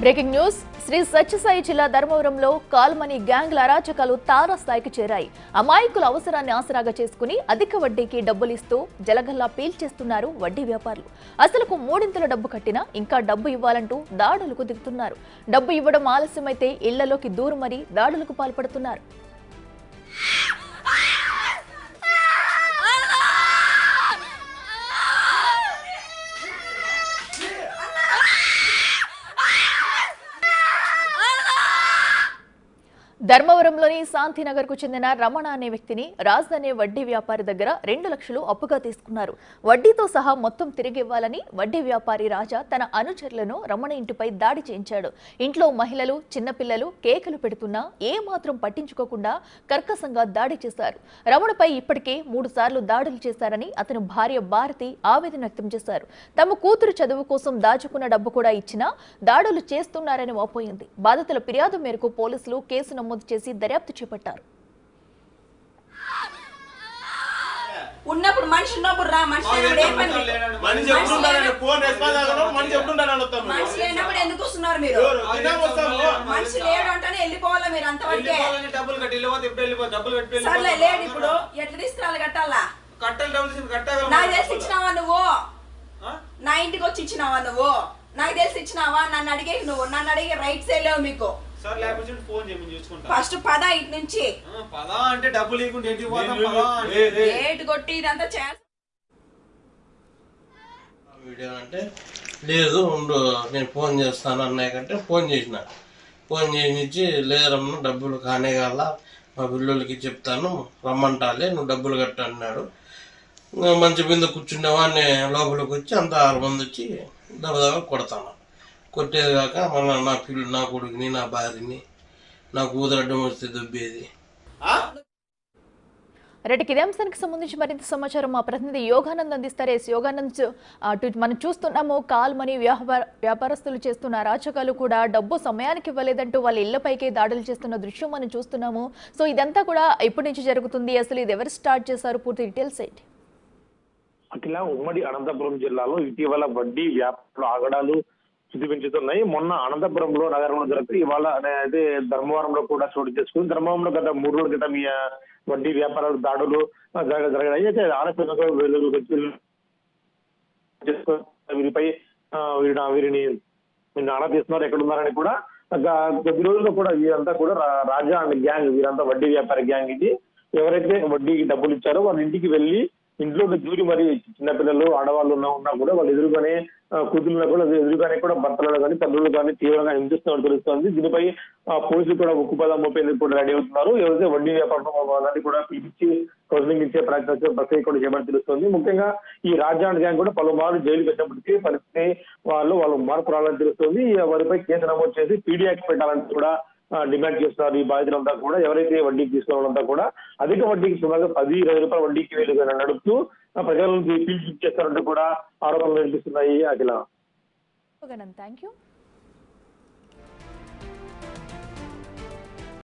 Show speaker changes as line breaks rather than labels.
Breaking news Shri Sathya Sai జిల్లా ధర్మవరంలో call money గ్యాంగ్ల అరాచకాలు తారాస్థాయికి చేరాయి. అమాయకుల అవసరాన్ని ఆసరాగా చేసుకుని అధిక వడ్డీకి డబ్బులిస్తూ జలగల్లా పీల్చేస్తున్నారు వడ్డీ వ్యాపారులు. అసలుకు మూడింతల డబ్బు కట్టినా ఇంకా డబ్బు ఇవ్వాలంటూ దాడులకు దిగుతున్నారు. డబ్బు ఇవ్వడం ఆలస్యమైతే ఇళ్లలోకి దూరుమరి దాడులకు పాల్పడుతున్నారు. ధర్మవరంలోని శాంతినగర్ కు చెందిన రమణ అనే వ్యక్తిని రాజ్ అనే వడ్డీ వ్యాపారి దగ్గర 2 లక్షలు అప్పుగా తీసుకున్నారు. వడ్డీతో సహా మొత్తం తిరిగి ఇవ్వాలని వడ్డీ వ్యాపారి రాజా తన అనుచరులను రమణ ఇంటిపై దాడి చేయించాడు. ఇంట్లో మహిళలు, చిన్నపిల్లలు కేకలు పెడుతున్నా ఏ మాత్రం పట్టించుకోకుండా కర్కశంగా దాడి చేశారు. రమణపై ఇప్పటికే 3 సార్లు దాడులు చేశారని అతని భార్య భారతి ఆవేదన వ్యక్తం చేశారు. తమ కూతురు చదువు కోసం దాచుకున్న డబ్బు కూడా ఇచ్చినా దాడులు చేస్తున్నారని వాపోయింది. బాధితుల ఫిర్యాదు మేరకు పోలీసులు కేసు నమోదు చేసి దర్యాప్తు చేపట్టారు.
ఉన్నప్పుడు మనిషి ఉన్నప్పుడు రా, మనిషి లేనప్పుడు ఏ పని? మనిషి లేనప్పుడు ఎందుకు వస్తున్నారు మీరు? మనిషి లేడు అంటేనే వెళ్ళిపోవాలా మీరు? అంతవరకే సర్లే, లేడు ఇప్పుడు ఎట్లా తీసుకురాలి? కట్టాలా? నాకు తెలిసి ఇచ్చినావా నువ్వు? నా ఇంటికి వచ్చి ఇచ్చినావా నువ్వు? నాకు తెలిసి ఇచ్చినావా? నన్ను అడిగే నువ్వు, నన్ను అడిగే రైట్ సైడ్ లేవు మీకు. ఫస్ట్ పద ఇటు నుంచి.
అంటే డబ్బులు
కొట్టి ఇదంతా
వీడియో అంటే లేదు ఉండు నేను ఫోన్ చేస్తాను అన్నయ్య కంటే ఫోన్ చేసి లేదమ్మా డబ్బులు కానే కాల మా పిల్లలకి చెప్తాను రమ్మంటాలే నువ్వు డబ్బులు కట్ట అన్నాడు. మంచి మీద కూర్చుండేవా అని లోపలికి వచ్చి అంత 6 మంది వచ్చి దెబ్బ కొడతాను. కొట్టేది కాక మళ్ళీ నా పిల్లలు, నా కొడుకుని, నా భార్యని, నా కూతురు అడ్డం వస్తే దొబ్బేది.
రెడ్డికి ఇదే అంశానికి సంబంధించి మరింత సమాచారం మా ప్రతినిధి యోగానంద్ అందిస్తారు. యోగానంద్, మనం చూస్తున్నాము కాల్మనీ వ్యాపారస్తులు చేస్తున్న అరాచకాలు కూడా డబ్బు సమయానికి ఇవ్వలేదంటూ వాళ్ళ ఇళ్లపైకి దాడులు చేస్తున్న దృశ్యం మనం చూస్తున్నాము. సో ఇదంతా కూడా ఎప్పటి నుంచి జరుగుతుంది? అసలు ఇది ఎవరు స్టార్ట్ చేశారు? పూర్తి డీటెయిల్స్ ఏంటి?
అఖిల, ఉమ్మడి అనంతపురం జిల్లాలో ఇటీవల వడ్డీ వ్యాపారుల ఆగడాలు చూపించుతున్నాయి. మొన్న అనంతపురంలో నగరంలో జరిగితే ఇవాళ అయితే ధర్మవరంలో కూడా చోటు చేసుకుంది. ధర్మవరంలో గత 3 రోజుల క్రితం వడ్డీ వ్యాపారాలు దాడులు జరిగాయి. అయితే ఆలస్యంగా వీరిపై వీరిని ఆరా తీస్తున్నారు, ఎక్కడున్నారని కూడా. కొద్ది రోజుల్లో కూడా వీరంతా కూడా రాజా అండ్ గ్యాంగ్, వీరంతా వడ్డీ వ్యాపార గ్యాంగ్ ఇది. ఎవరైతే వడ్డీకి డబ్బులు ఇచ్చారో వాళ్ళ ఇంటికి వెళ్ళి ఇంట్లోకి దూరి మరి చిన్నపిల్లలు, ఆడవాళ్ళు ఉన్నా కూడా వాళ్ళు ఎదురుగానే, కూతురులో కూడా ఎదురుగానే కూడా భర్తలను కానీ తల్లులు కానీ తీవ్రంగా హింసిస్తున్నట్టు తెలుస్తోంది. దీనిపై పోలీసులు కూడా ఉక్కుపదం మోపేందుకు కూడా రెడీ అవుతున్నారు. ఎవరైతే వడ్డీ వ్యాపారం వాళ్ళని కూడా పిలిపించి కౌన్సిలింగ్ ఇచ్చే ప్రక్రియ కూడా చేయమని తెలుస్తోంది. ముఖ్యంగా ఈ రాజా గ్యాంగ్ కూడా పలుమార్లు జైలు పెట్టినప్పటికీ పరిస్థితి వాళ్ళు మార్పు రావాలని తెలుస్తోంది. వారిపై కేసు నమోదు చేసి పీడీ యాక్ట్ పెట్టాలని కూడా డిమాండ్ చేస్తున్నారు ఈ బాధితులంతా కూడా. ఎవరైతే వడ్డీకి తీసుకోవాలంతా కూడా అధిక వడ్డీకి సుమారుగా 10-20 రూపాయల వడ్డీకి వీలుగా నడుపుతూ ప్రజల నుంచి పీల్చి చేస్తారంటూ కూడా ఆరోపణలు వినిపిస్తున్నాయి. అఖిల,
థ్యాంక్ యూ.